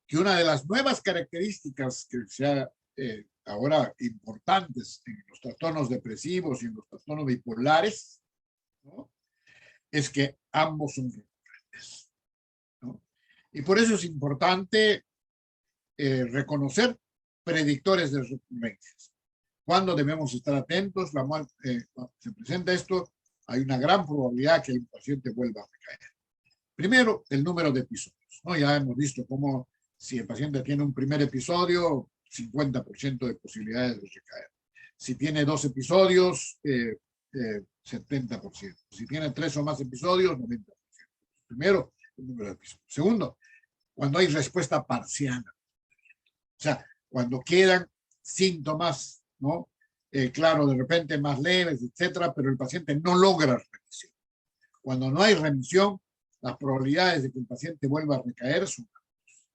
A: que una de las nuevas características que sea ahora importantes en los trastornos depresivos y en los trastornos bipolares, ¿no?, es que ambos son recurrentes, ¿no? Y por eso es importante reconocer predictores de recurrencias. ¿Cuándo debemos estar atentos? Cuando se presenta esto, hay una gran probabilidad que el paciente vuelva a recaer. Primero, el número de episodios, ¿no? Ya hemos visto cómo si el paciente tiene un primer episodio, 50% de posibilidades de recaer. Si tiene 2 episodios, 70%. Si tiene 3 o más episodios, 90%. Primero, el número de episodios. Segundo, cuando hay respuesta parcial. O sea, cuando quedan síntomas, ¿no? Claro, de repente más leves, etcétera, pero el paciente no logra remisión. Cuando no hay remisión, las probabilidades de que el paciente vuelva a recaer son altas.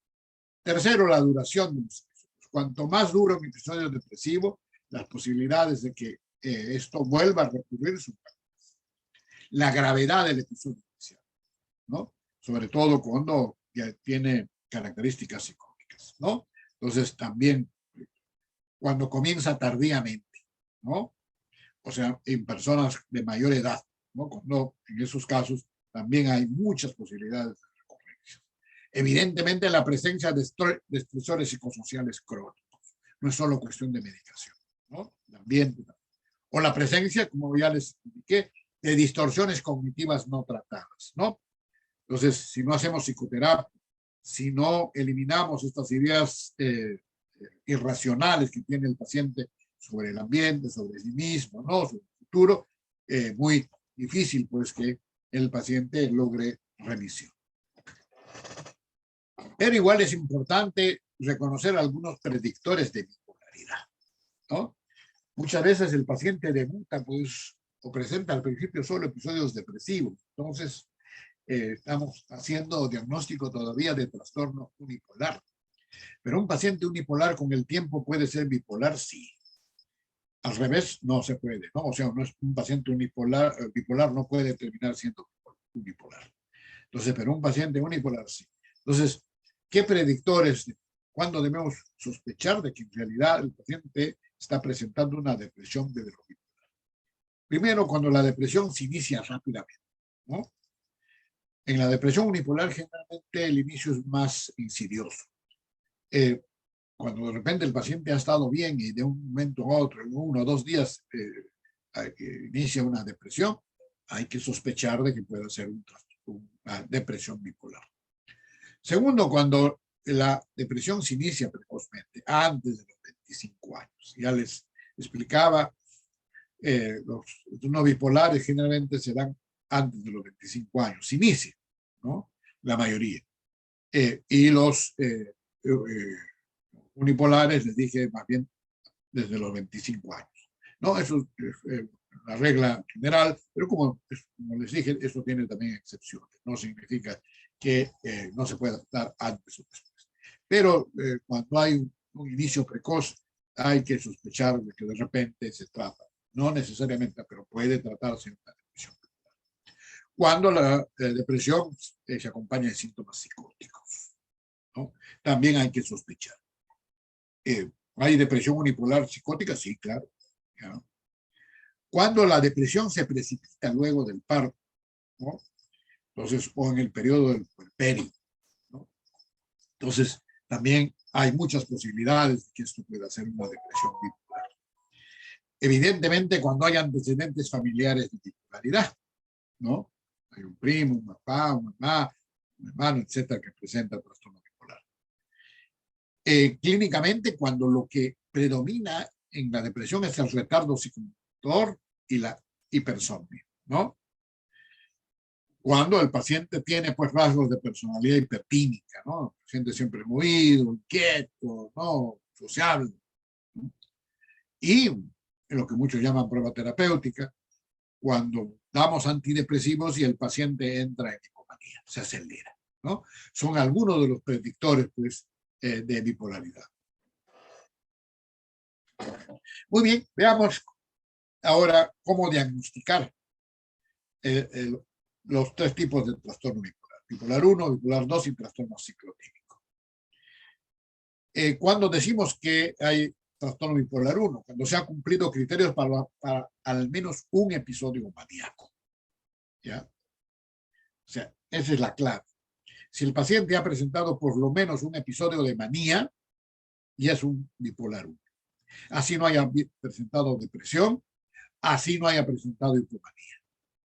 A: Tercero, la duración de los episodios. Cuanto más duro un episodio depresivo, las posibilidades de que esto vuelva a recurrir son altas. La gravedad del episodio inicial, ¿no? Sobre todo cuando ya tiene características psicóticas, ¿no? Entonces, también cuando comienza tardíamente, ¿no? O sea, en personas de mayor edad, ¿no? Cuando en esos casos también hay muchas posibilidades de recurrencia. Evidentemente, la presencia de estresores psicosociales crónicos. No es solo cuestión de medicación, ¿no? El ambiente. O la presencia, como ya les indiqué, de distorsiones cognitivas no tratadas, ¿no? Entonces, si no hacemos psicoterapia, si no eliminamos estas ideas irracionales que tiene el paciente sobre el ambiente, sobre sí mismo, ¿no?, sobre el futuro, muy difícil, pues, que el paciente logre remisión. Pero igual es importante reconocer algunos predictores de bipolaridad, ¿no? Muchas veces el paciente debuta, pues, o presenta al principio solo episodios depresivos. Entonces, estamos haciendo diagnóstico todavía de trastorno unipolar. Pero un paciente unipolar con el tiempo puede ser bipolar, sí. Al revés, no se puede, ¿no? O sea, no es un paciente unipolar, bipolar no puede terminar siendo unipolar. Entonces, pero un paciente unipolar, sí. Entonces, ¿qué predictores? ¿Cuándo debemos sospechar de que en realidad el paciente está presentando una depresión de lo bipolar? Primero, cuando la depresión se inicia rápidamente, ¿no? En la depresión unipolar, generalmente el inicio es más insidioso. cuando de repente el paciente ha estado bien y de un momento a otro, en 1 o 2 días, inicia una depresión, hay que sospechar de que pueda ser una depresión bipolar. Segundo, cuando la depresión se inicia precozmente, antes de los 25 años. Ya les explicaba, los no bipolares generalmente se dan antes de los 25 años, se inicia, ¿no? La mayoría. Y los unipolares, les dije, más bien desde los 25 años. ¿No? Eso es la regla general, pero como les dije, eso tiene también excepciones. No significa que no se pueda dar antes o después. Pero cuando hay un inicio precoz, hay que sospechar de que de repente se trata, no necesariamente, pero puede tratarse de una depresión. Cuando la depresión se acompaña de síntomas psicóticos, ¿no? También hay que sospechar. ¿Hay depresión unipolar psicótica? Sí, claro. ¿Ya? Cuando la depresión se precipita luego del parto, ¿no? Entonces, o en el periodo del puerperio, ¿no? Entonces, también hay muchas posibilidades de que esto pueda ser una depresión bipolar. Evidentemente, cuando hay antecedentes familiares de bipolaridad, ¿no? Hay un primo, un papá, una mamá, un hermano, etcétera, que presenta trastorno bipolar. Clínicamente, cuando lo que predomina en la depresión es el retardo psicomotor y la hipersomnia, ¿no? Cuando el paciente tiene pues rasgos de personalidad hipertímica, ¿no? El paciente siempre movido, inquieto, ¿no? Sociable, ¿no? Y en lo que muchos llaman prueba terapéutica, cuando damos antidepresivos y el paciente entra en hipomanía, se acelera, ¿no? Son algunos de los predictores pues de bipolaridad. Muy bien, veamos ahora cómo diagnosticar los 3 tipos de trastorno bipolar. Bipolar 1, bipolar 2 y trastorno ciclotímico. Cuando decimos que hay trastorno bipolar 1, cuando se han cumplido criterios para al menos un episodio maníaco. ¿Ya? O sea, esa es la clave. Si el paciente ha presentado por lo menos un episodio de manía, ya es un bipolar 1. Así no haya presentado depresión, así no haya presentado hipomanía,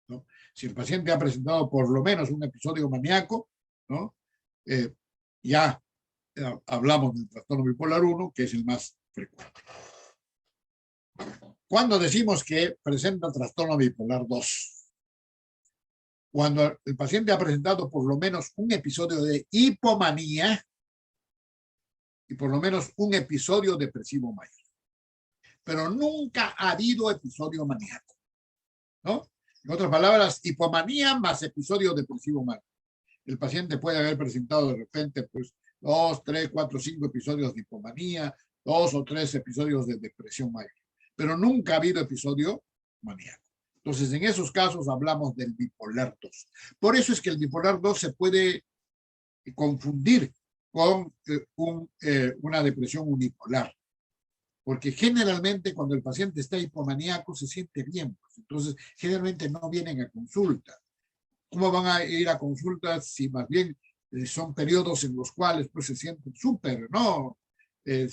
A: ¿no? Si el paciente ha presentado por lo menos un episodio maníaco, ¿no? Ya hablamos del trastorno bipolar 1, que es el más frecuente. Cuando decimos que presenta trastorno bipolar 2, cuando el paciente ha presentado por lo menos un episodio de hipomanía y por lo menos un episodio depresivo mayor, pero nunca ha habido episodio maníaco, ¿no? En otras palabras, hipomanía más episodio depresivo mayor. El paciente puede haber presentado de repente pues 2, 3, 4, 5 episodios de hipomanía, 2 o 3 episodios de depresión mayor, pero nunca ha habido episodio maníaco. Entonces, en esos casos hablamos del bipolar 2. Por eso es que el bipolar 2 se puede confundir con una depresión unipolar, porque generalmente cuando el paciente está hipomaníaco se siente bien, pues, entonces generalmente no vienen a consulta. ¿Cómo van a ir a consultas si más bien son periodos en los cuales pues, se sienten súper, ¿no? Se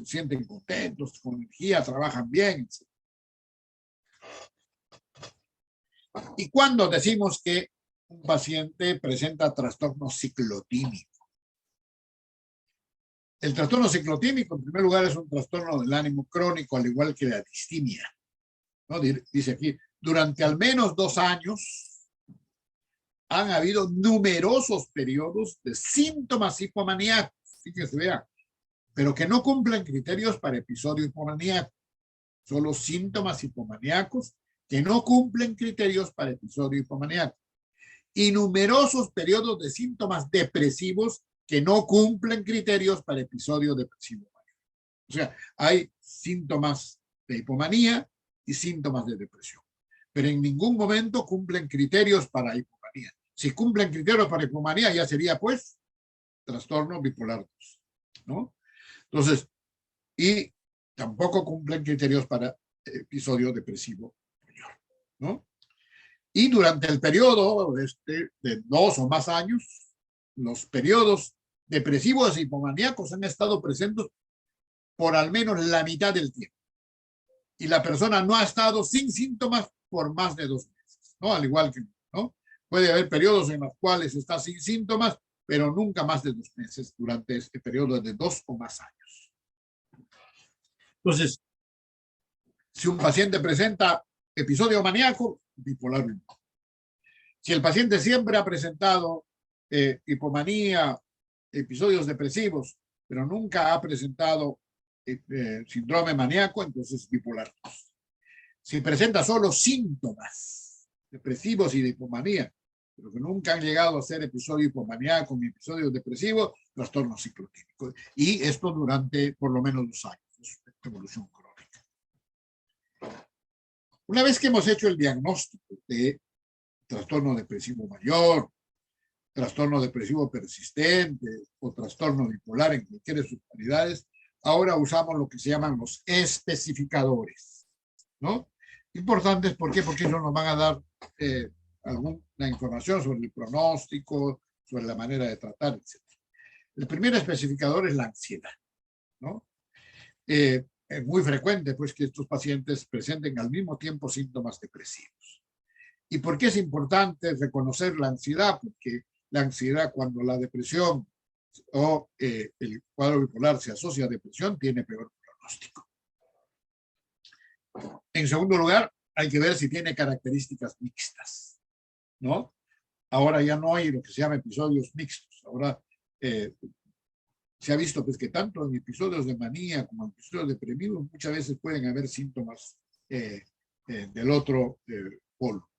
A: sienten contentos, con energía, trabajan bien, etc. Y cuando decimos que un paciente presenta trastorno ciclotímico. El trastorno ciclotímico, en primer lugar, es un trastorno del ánimo crónico, al igual que la distimia, ¿no? Dice aquí, durante al menos 2 años han habido numerosos periodos de síntomas hipomaníacos, fíjense, vean, pero que no cumplen criterios para episodio hipomaníaco. Solo síntomas hipomaníacos que no cumplen criterios para episodio hipomaníaco. Y numerosos periodos de síntomas depresivos que no cumplen criterios para episodio depresivo mayor. O sea, hay síntomas de hipomanía y síntomas de depresión, pero en ningún momento cumplen criterios para hipomanía. Si cumplen criterios para hipomanía, ya sería, pues, trastorno bipolar 2, ¿no? Entonces, y tampoco cumplen criterios para episodio depresivo mayor, ¿no? Y durante el periodo de 2 o más años, los periodos depresivos e hipomaníacos han estado presentes por al menos la mitad del tiempo. Y la persona no ha estado sin síntomas por más de 2 meses, ¿no? Al igual que, ¿no? Puede haber periodos en los cuales está sin síntomas, pero nunca más de 2 meses durante este periodo de 2 o más años. Entonces, si un paciente presenta episodio maníaco, bipolar 1. Si el paciente siempre ha presentado hipomanía, episodios depresivos, pero nunca ha presentado síndrome maníaco, entonces bipolar 2. Si presenta solo síntomas depresivos y de hipomanía, pero que nunca han llegado a ser episodio hipomaníaco ni episodio depresivo, trastorno ciclotímico. Y esto durante por lo menos 2 años, evolución crónica. Una vez que hemos hecho el diagnóstico de trastorno depresivo mayor, trastorno depresivo persistente o trastorno bipolar en cualquiera de sus variedades, ahora usamos lo que se llaman los especificadores, ¿no? Importantes, ¿por qué? Porque ellos nos van a dar alguna información sobre el pronóstico, sobre la manera de tratar, etc. El primer especificador es la ansiedad, ¿no? Es muy frecuente, pues, que estos pacientes presenten al mismo tiempo síntomas depresivos. ¿Y por qué es importante reconocer la ansiedad? Porque la ansiedad, cuando la depresión o el cuadro bipolar se asocia a depresión, tiene peor pronóstico. En segundo lugar, hay que ver si tiene características mixtas, ¿no? Ahora ya no hay lo que se llama episodios mixtos. Ahora se ha visto pues, que tanto en episodios de manía como en episodios depresivos muchas veces pueden haber síntomas del otro polo.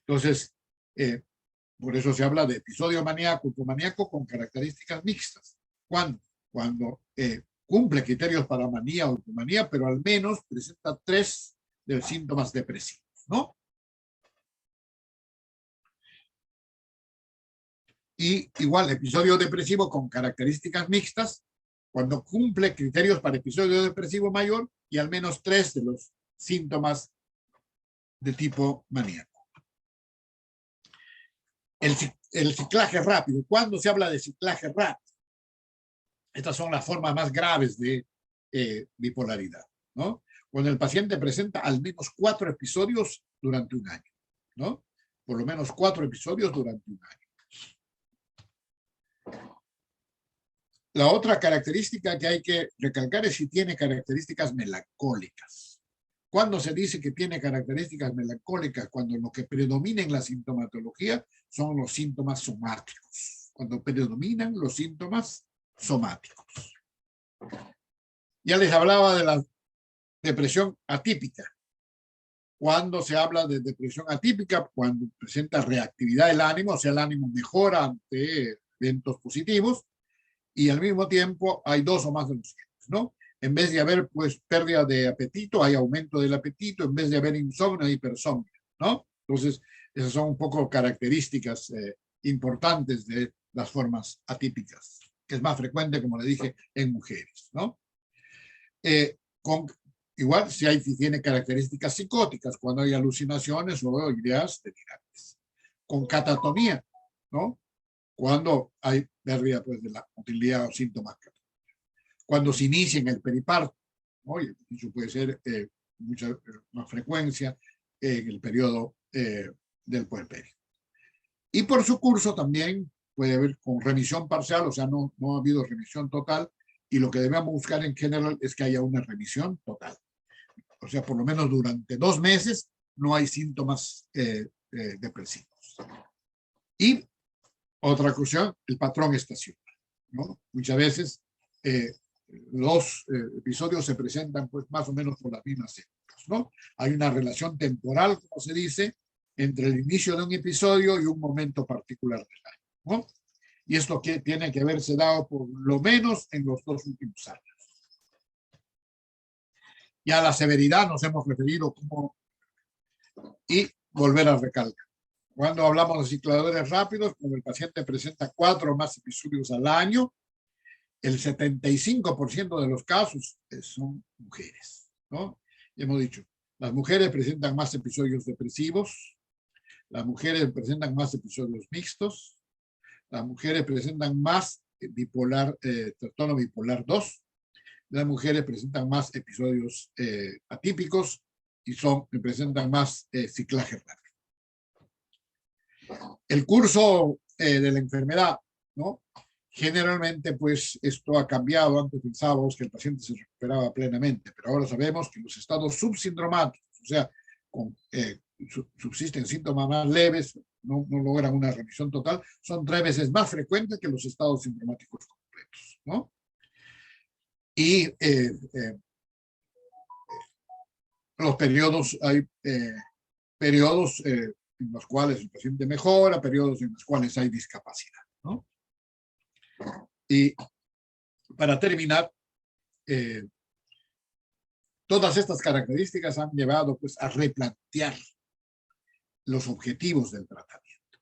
A: Entonces, por eso se habla de episodio maníaco, hipomaníaco con características mixtas. ¿Cuándo? Cuando cumple criterios para manía o hipomanía, pero al menos presenta 3 de los síntomas depresivos, ¿no? Y igual, episodio depresivo con características mixtas, cuando cumple criterios para episodio depresivo mayor y al menos 3 de los síntomas de tipo maníaco. El ciclaje rápido. ¿Cuándo se habla de ciclaje rápido? Estas son las formas más graves de bipolaridad, ¿no? Cuando el paciente presenta al menos 4 episodios durante un año, ¿no? Por lo menos 4 episodios durante un año. La otra característica que hay que recalcar es si tiene características melancólicas. ¿Cuándo se dice que tiene características melancólicas? Cuando lo que predomina en la sintomatología son los síntomas somáticos. Cuando predominan los síntomas somáticos. Ya les hablaba de la depresión atípica. Cuando se habla de depresión atípica, cuando presenta reactividad del ánimo, o sea, el ánimo mejora ante eventos positivos, y al mismo tiempo hay 2 o más de los síntomas, ¿no? En vez de haber pues pérdida de apetito, hay aumento del apetito. En vez de haber insomnio, hay hipersomnio, ¿no? Entonces, esas son un poco características importantes de las formas atípicas, que es más frecuente, como le dije, en mujeres, ¿no? Igual si tiene características psicóticas, cuando hay alucinaciones o ideas delirantes. Con catatonía, ¿no? Cuando hay pérdida pues, de la motilidad o síntomas catatónicos. Cuando se inicia en el periparto, ¿no? Y eso puede ser mucha más frecuencia en el periodo del puerperio. Y por su curso también puede haber con remisión parcial, o sea, no ha habido remisión total, y lo que debemos buscar en general es que haya una remisión total. O sea, por lo menos durante 2 meses no hay síntomas depresivos. Y otra cuestión, el patrón estacional, ¿no? Muchas veces los episodios se presentan pues más o menos por las mismas épocas, ¿no? Hay una relación temporal, como se dice, entre el inicio de un episodio y un momento particular del año, ¿no? Y esto que tiene que haberse dado por lo menos en los 2 últimos años. Ya a la severidad nos hemos referido como y volver a recalcar. Cuando hablamos de cicladores rápidos, cuando el paciente presenta 4 o más episodios al año, el 75% de los casos son mujeres, ¿no? Hemos dicho, las mujeres presentan más episodios depresivos, las mujeres presentan más episodios mixtos, las mujeres presentan más trastorno bipolar 2. Las mujeres presentan más episodios atípicos y presentan más ciclaje rápido. El curso de la enfermedad, ¿no? Generalmente, pues, esto ha cambiado. Antes pensábamos que el paciente se recuperaba plenamente, pero ahora sabemos que los estados subsindromáticos, o sea, subsisten síntomas más leves, no logran una remisión total, son 3 veces más frecuentes que los estados sindromáticos completos, ¿no? Y los periodos, hay periodos en los cuales el paciente mejora, periodos en los cuales hay discapacidad, ¿no? Y para terminar, todas estas características han llevado, pues, a replantear los objetivos del tratamiento.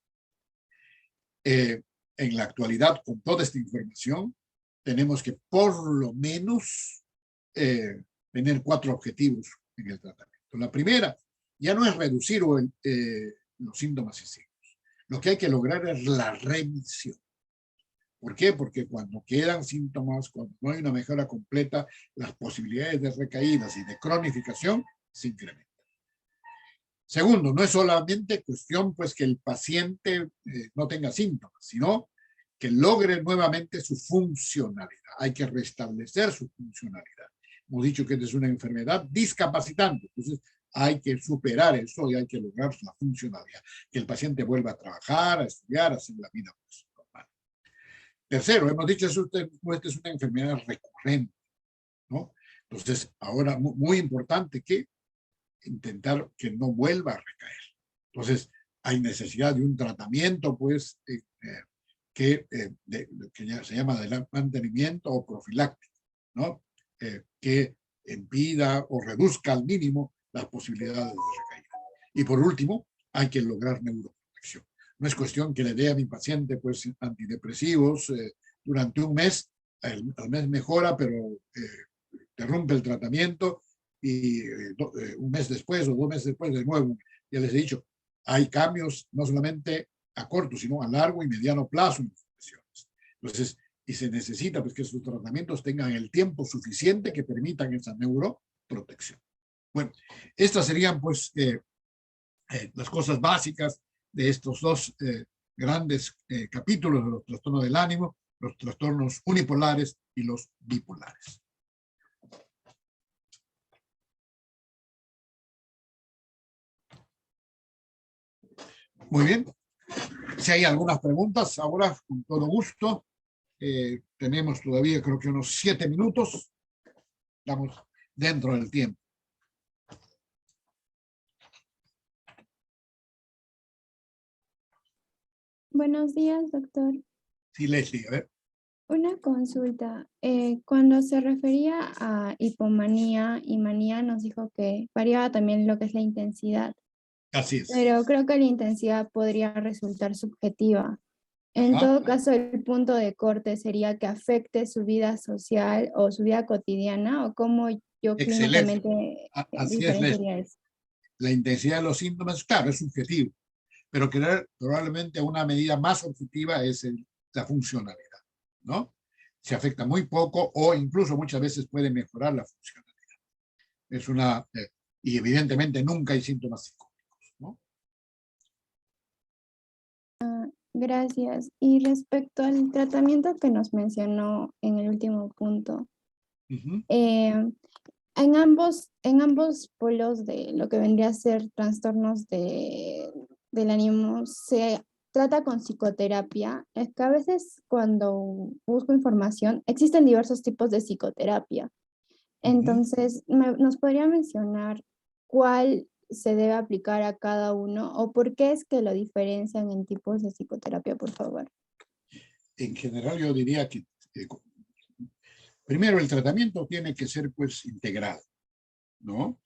A: En la actualidad, con toda esta información, tenemos que por lo menos tener 4 objetivos en el tratamiento. La primera, ya no es reducir los síntomas y signos. Lo que hay que lograr es la remisión. ¿Por qué? Porque cuando quedan síntomas, cuando no hay una mejora completa, las posibilidades de recaídas y de cronificación se incrementan. Segundo, no es solamente cuestión, pues, que el paciente no tenga síntomas, sino que logre nuevamente su funcionalidad. Hay que restablecer su funcionalidad. Hemos dicho que es una enfermedad discapacitante, entonces hay que superar eso y hay que lograr la funcionalidad. Que el paciente vuelva a trabajar, a estudiar, a hacer la vida, pues, normal. Tercero, hemos dicho que esta es una enfermedad recurrente, ¿no? Entonces, ahora muy importante que intentar que no vuelva a recaer. Entonces, hay necesidad de un tratamiento, pues, que ya se llama de mantenimiento o profiláctico, ¿no? Que impida o reduzca al mínimo las posibilidades de recaída. Y por último, hay que lograr neuroprotección. No es cuestión que le dé a mi paciente, pues, antidepresivos durante un mes, al mes mejora, pero interrumpe el tratamiento y un mes después o 2 meses después de nuevo. Ya les he dicho, hay cambios no solamente a corto, sino a largo y mediano plazo en las lesiones. Entonces, y se necesita, pues, que sus tratamientos tengan el tiempo suficiente que permitan esa neuroprotección. Bueno, estas serían, pues, las cosas básicas de estos 2 grandes capítulos de los trastornos del ánimo, los trastornos unipolares y los bipolares. Muy bien. Si hay algunas preguntas, ahora, con todo gusto. Tenemos todavía, creo que unos 7 minutos. Estamos dentro del tiempo.
B: Buenos días, doctor.
A: Sí, Leslie, a ver.
B: Una consulta. Cuando se refería a hipomanía y manía, nos dijo que variaba también lo que es la intensidad.
A: Así es.
B: Pero creo que la intensidad podría resultar subjetiva. En
A: Ajá.
B: todo caso, el punto de corte sería que afecte su vida social o su vida cotidiana, o cómo yo
A: Excelente.
B: clínicamente
A: Así es, Leslie.
B: diferenciaría eso.
A: La intensidad de los síntomas, claro, es subjetivo, pero probablemente una medida más objetiva es la funcionalidad, ¿no? Se afecta muy poco o incluso muchas veces puede mejorar la funcionalidad. Es y evidentemente nunca hay síntomas psicóticos, ¿no?
B: Gracias. Y respecto al tratamiento que nos mencionó en el último punto, en ambos polos de lo que vendría a ser trastornos del ánimo, se trata con psicoterapia. Es que a veces cuando busco información, existen diversos tipos de psicoterapia. Entonces, ¿nos podría mencionar cuál se debe aplicar a cada uno o por qué es que lo diferencian en tipos de psicoterapia, por favor?
A: En general, yo diría que primero el tratamiento tiene que ser, pues, integral, ¿no?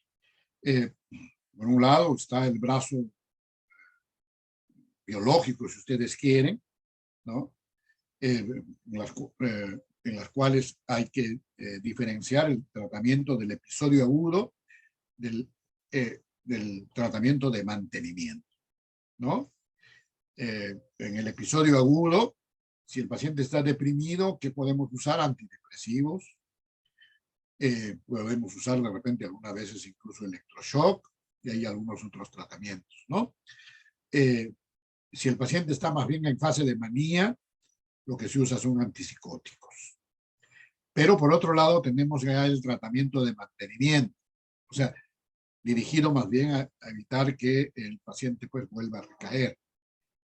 A: Por un lado está el brazo biológico, si ustedes quieren, ¿no? En las cuales hay que diferenciar el tratamiento del episodio agudo del tratamiento de mantenimiento, ¿no? En el episodio agudo Si el paciente está deprimido, ¿qué podemos usar? Antidepresivos. Podemos usar de repente algunas veces incluso electroshock, y hay algunos otros tratamientos, ¿no? Si el paciente está más bien en fase de manía, lo que se usa son antipsicóticos. Pero por otro lado tenemos ya el tratamiento de mantenimiento, o sea, dirigido más bien a evitar que el paciente pues vuelva a recaer.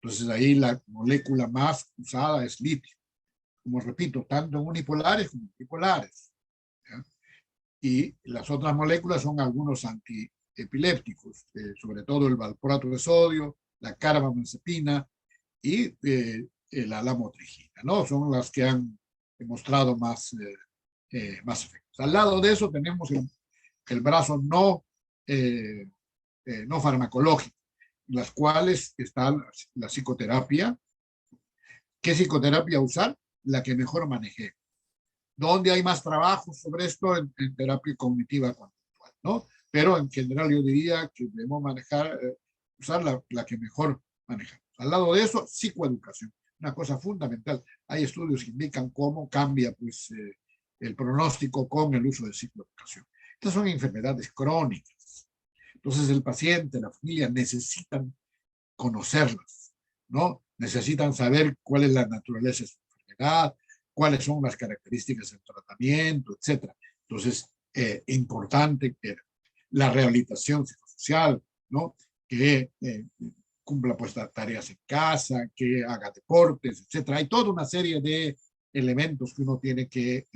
A: Entonces ahí la molécula más usada es litio. Como repito, tanto en unipolares como en bipolares, ¿ya? Y las otras moléculas son algunos antiepilépticos, sobre todo el valproato de sodio, la carbamazepina y la lamotrigina, ¿no? Son las que han demostrado más efectos. Al lado de eso tenemos el brazo no farmacológico, en las cuales está la psicoterapia. ¿Qué psicoterapia usar? La que mejor manejé. ¿Dónde hay más trabajo sobre esto? En terapia cognitiva conductual, ¿no? Pero en general yo diría que debemos usar la que mejor manejamos. Al lado de eso, psicoeducación, una cosa fundamental. Hay estudios que indican cómo cambia pues, el pronóstico con el uso de psicoeducación. Estas son enfermedades crónicas. Entonces el paciente, la familia necesitan conocerlas, ¿no? Necesitan saber cuál es la naturaleza de su enfermedad, cuáles son las características del tratamiento, etc. Entonces, importante que la rehabilitación psicosocial, ¿no? Que cumpla pues tareas en casa, que haga deportes, etc. Hay toda una serie de elementos que uno tiene que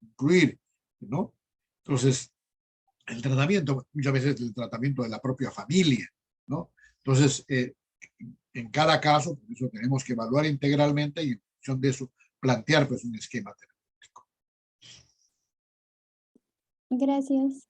A: incluir, ¿no? Entonces, el tratamiento, muchas veces el tratamiento de la propia familia, ¿no? Entonces, en cada caso, por eso tenemos que evaluar integralmente y en función de eso plantear pues un esquema terapéutico.
B: Gracias.